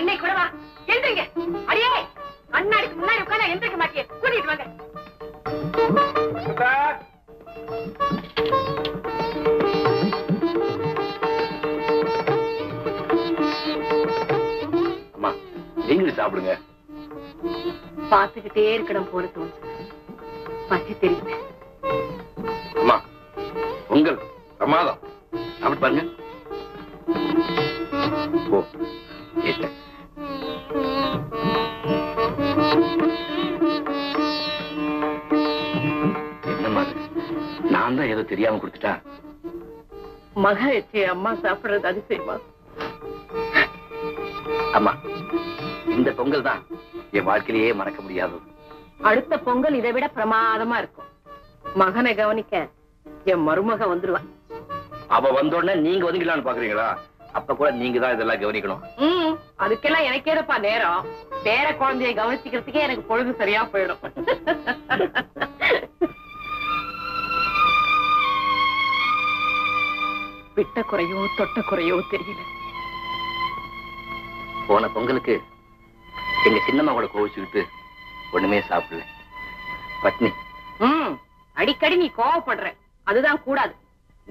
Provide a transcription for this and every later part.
இன்னைக்கு கூட வா, எழுந்திருங்க. அடியே அண்ணாடிக்கு முன்னாடி உட்கார்ந்தா எழுந்திருக்க மாட்டியே, கூட்டிட்டு வாங்க. அம்மா நீங்களும் சாப்பிடுங்க. பாத்துக்கிட்டே இருக்கணும் போல தோணுது, பசி தெரியுது. அம்மா உங்கள் பிரமாதம், சாப்பிட்டு பாருங்க. ஓ என்னம்மா நான் தான் ஏதோ தெரியாம கொடுத்துட்டா. மக எச்சே அம்மா சாப்பிடுறது அதிசயமா? அம்மா இந்த பொங்கல் தான் என் வாழ்க்கையிலேயே மறக்க முடியாதது. அடுத்த பொங்கல் இதை விட பிரமாதமா இருக்கும். மகனை கவனிக்க என் மருமக வந்துருவா. அவ வந்தோடனே நீங்க ஒதுங்கலான்னு பாக்குறீங்களா? அப்ப கூட நீங்க தான் இதெல்லாம் கவனிக்கணும். அதுக்கெல்லாம் எனக்கேதப்பா நேரம். பேர குழந்தைய கவனிச்சுக்கிறதுக்கே எனக்கு பொழுது சரியா போயிடும். விட்ட குறையோ தொட்ட குறையோ தெரியல. போன பொங்கலுக்கு எங்க சின்னம்மா கூட கோவிச்சுக்கிட்டு ஒண்ணுமே சாப்பிடல, பட்னி. அடிக்கடி நீ கோவப்படுற, அதுதான் கூடாது.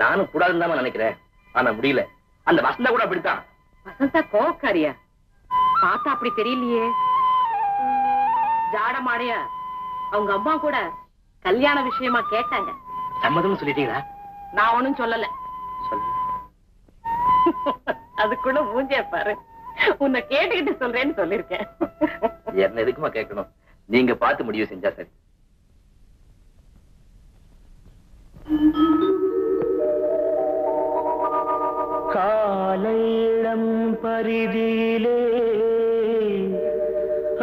நானும் கூடாதுன்னு தான் நினைக்கிறேன், ஆனா முடியல. அந்த வசந்தா கூட அப்படித்தான். வசந்தா கோவக்காரியா? பார்த்தா அப்படி தெரியலையே. ஜாட மாடையா அவங்க அம்மா கூட கல்யாண விஷயமா கேட்டாங்க. சம்மதம் சொல்லிட்டீங்களா? நான் ஒண்ணும் சொல்லல. அதுக்குள்ள மூஞ்சிய பாரு, உன்னை கேட்டுக்கிட்டு சொல்றேன்னு சொல்லிருக்கேன். என்ன எதுக்குமா கேட்கணும்? நீங்க பார்த்து முடிவு செஞ்சா சரி. காலையிடம் பரிதியிலே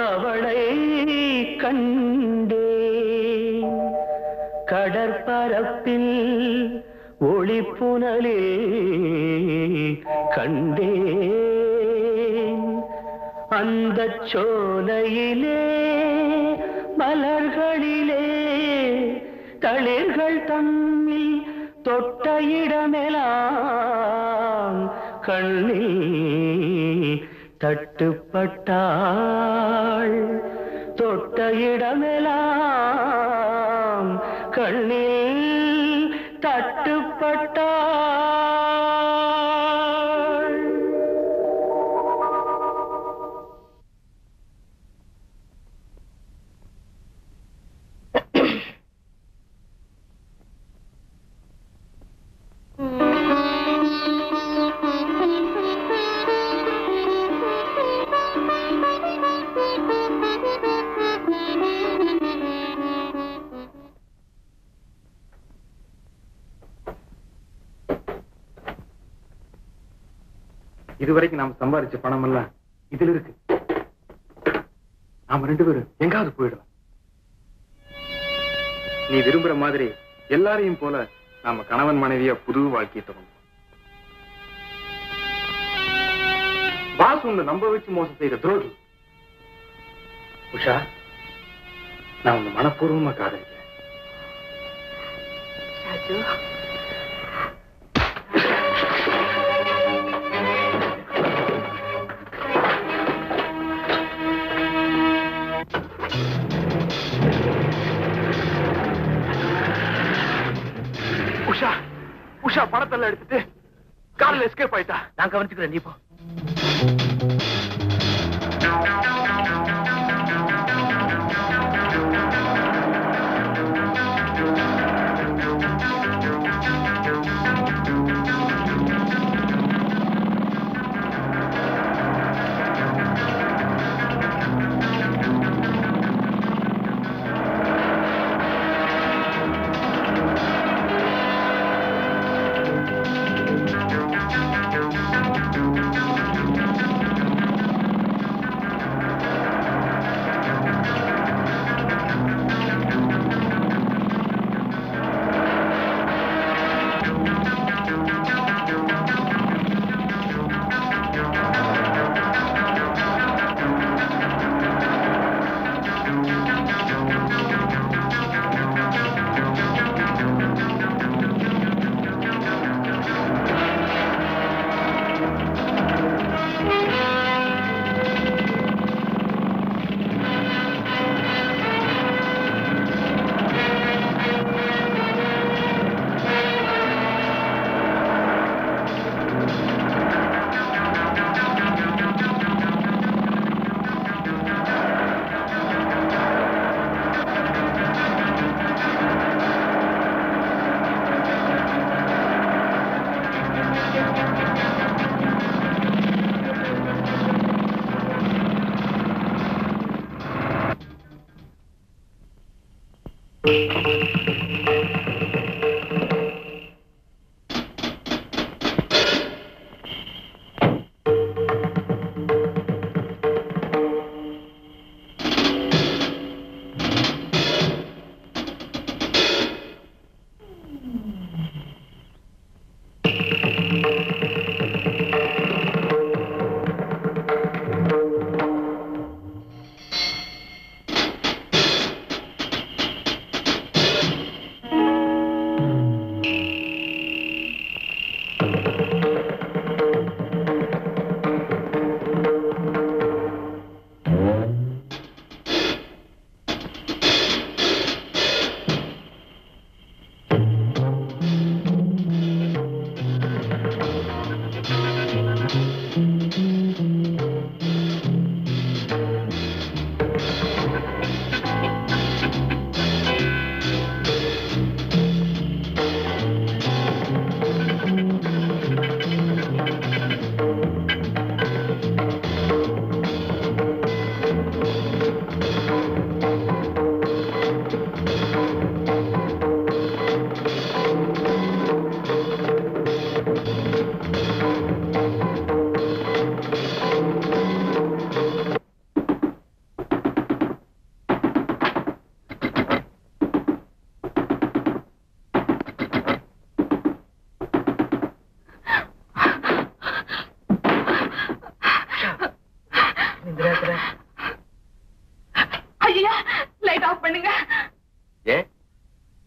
அவளை கண்டே, கடற்பரப்பில் ஒளிப்புனலே கண்டே, அந்த சோலையிலே மலர்களிலே தளிர்கள் தம்மில் தொட்ட இடமெல்லாம் கண்ணில் தட்டுப்பட்டாள், தொட்ட இடமெல்லாம் கண்ணில் தட்டுப்பட்டாள். இதுவரைக்கும் நாம சம்பாதிச்ச பணம் எல்லாம் இதுல இருக்கு. நாம ரெண்டு பேரும் எங்காவது போயிடலாம். நீ விரும்புற மாதிரி எல்லாரையும் போல நாம கணவன் மனைவியா புது வாழ்க்கையை தொடங்கும். பாஸ் உன்னை நம்ப வச்சு மோசம் செய்யற துரோகி. உஷா, நான் உன்னை மனப்பூர்வமா காதலிக்கிறேன். உஷா, உஷா பணத்தெல்லாம் எடுத்துட்டு கார்ல எஸ்கேப் ஆயிட்டா. நான் கவனிச்சுக்கிறேன், நீ போ.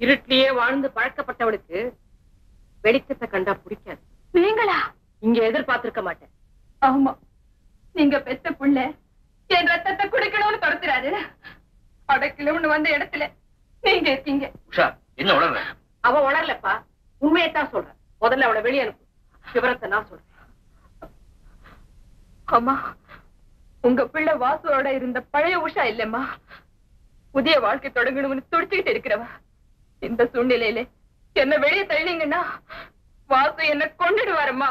இருட்டிலேயே வாழ்ந்து பழக்கப்பட்டவளுக்கு வெளிச்சத்தை கண்டா பிடிக்காது. நீங்களா? இங்க எதிர்பார்த்திருக்க மாட்டேன். ஆமா, நீங்க பெத்த புள்ள என் ரத்தத்தை குடிக்கணும்னு துரத்துறாரு. அடக்கிலன்னு வந்த இடத்துல நீங்க இருக்கீங்க. உஷா, என்ன உணர்ற? அவ உணரலப்பா, உண்மையத்தான் சொல்றேன். முதல்ல அவளை வெளியே அனுப்பு, விவரத்தை நான் சொல்றேன். அம்மா, உங்க பிள்ளை வாசுவோட இருந்த பழைய உஷா இல்லம்மா, புதிய வாழ்க்கை தொடங்கணும்னு துடிச்சுக்கிட்டு இருக்கிறவ. இந்த சூழ்நிலையில என்ன வெளியே தள்ளிங்கன்னா வாசு என்ன கொண்டுடுவாரம்மா.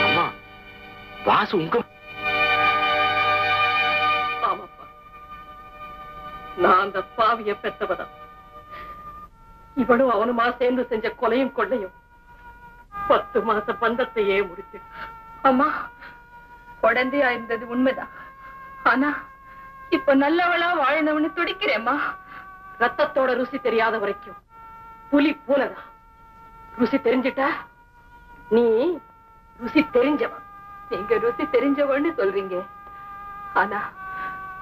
அம்மா, வாசு உங்க? ஆமாப்பா, நான் அந்த பாவிய பெத்தவதான். இவனும் அவனுமா சேர்ந்து செஞ்ச கொலையும் கொள்ளையும் 10 மாச பந்தத்தையே முடிச்சு. அம்மா, குழந்தையா இருந்தது உண்மைதான். ஆனா இப்ப நல்லவளா வாழணும்னு துடிக்கிறேம்மா. ரத்தத்தோட ருசி தெரியாத வரைக்கும் புலி போலதான். ருசி தெரிஞ்சிட்டா நீ ருசி தெரிஞ்சவன். நீங்க ருசி தெரிஞ்சவன்னு சொல்றீங்க, ஆனா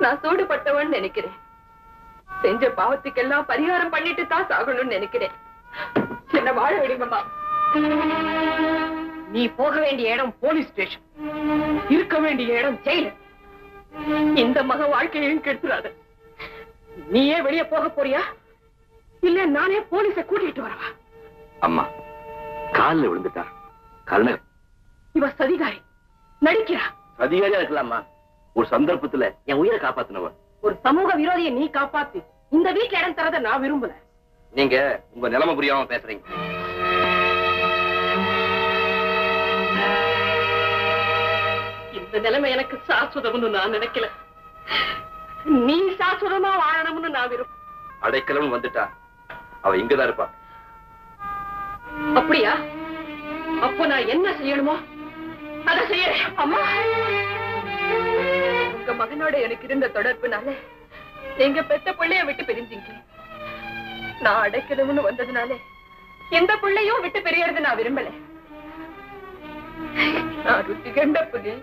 நான் சூடுபட்டவன் நினைக்கிறேன். செஞ்ச பாவத்துக்கெல்லாம் பரிகாரம் பண்ணிட்டு தான் சாகணும்னு நினைக்கிறேன். என்ன வாழ விடுங்கம்மா. நீ போக வேண்டிய இடம் போலீஸ் ஸ்டேஷன், இருக்க வேண்டிய இடம் ஜெயிலு. இந்த மக வாழ்க்கையையும் கெடுத்துறாத. நீயே வெளியே போக போறியா, இல்ல நானே போலீஸ கூட்டிட்டு வரவா? அம்மா, காலில் விழுந்துட்டா. கருணர் இவ சதிகாரி, நடிக்கிறா. சதிகாரியா இருக்கலாமா, ஒரு சந்தர்ப்பத்துல என் உயிரை காப்பாத்தினவ. ஒரு சமூக விரோதியை நீ காப்பாத்தி இந்த வீட்டுல இடம் தரத நான் விரும்பல. நீங்க உங்க நிலைமை புரியாம பேசுறீங்க. இந்த நிலைமை எனக்கு சாஸ்வதம்னு நான் நினைக்கல. நீ சாஸ்வதமா வாழணும்னு நான் விரும்ப. அடைக்கலம் வந்துட்டா அவ இங்கதான் இருப்பா. அப்படியா? அப்போ நான் என்ன செய்யணுமோ அதை செய்யறேன். அம்மா, உங்க மகனோட எனக்கு இருந்த தொடர்புனால எங்க பெத்த பிள்ளைய விட்டு பிரிஞ்சீங்க. நான் அடைக்கணும்னு வந்ததுனால எந்த பிள்ளையும் விட்டு பிரியறது நான் விரும்பல. நான் ருச்சி கண்ட புலி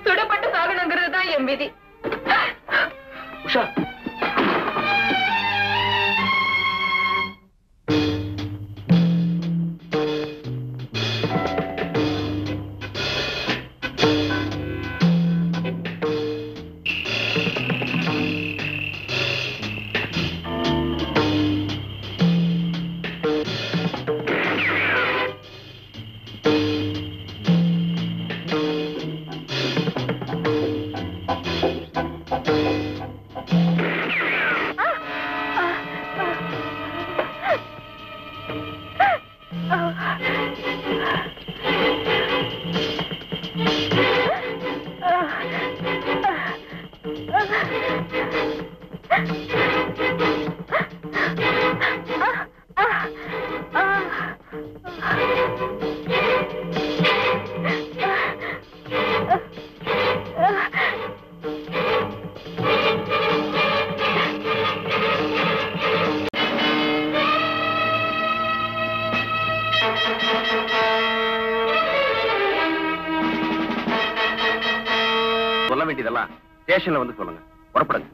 சுடப்பட்டு சாகணுங்கிறது தான் என் விதி. உஷா, சொல்ல வேண்டியதெல்லாம் ஸ்டேஷன்ல வந்து சொல்லுங்க. புறப்படுங்க.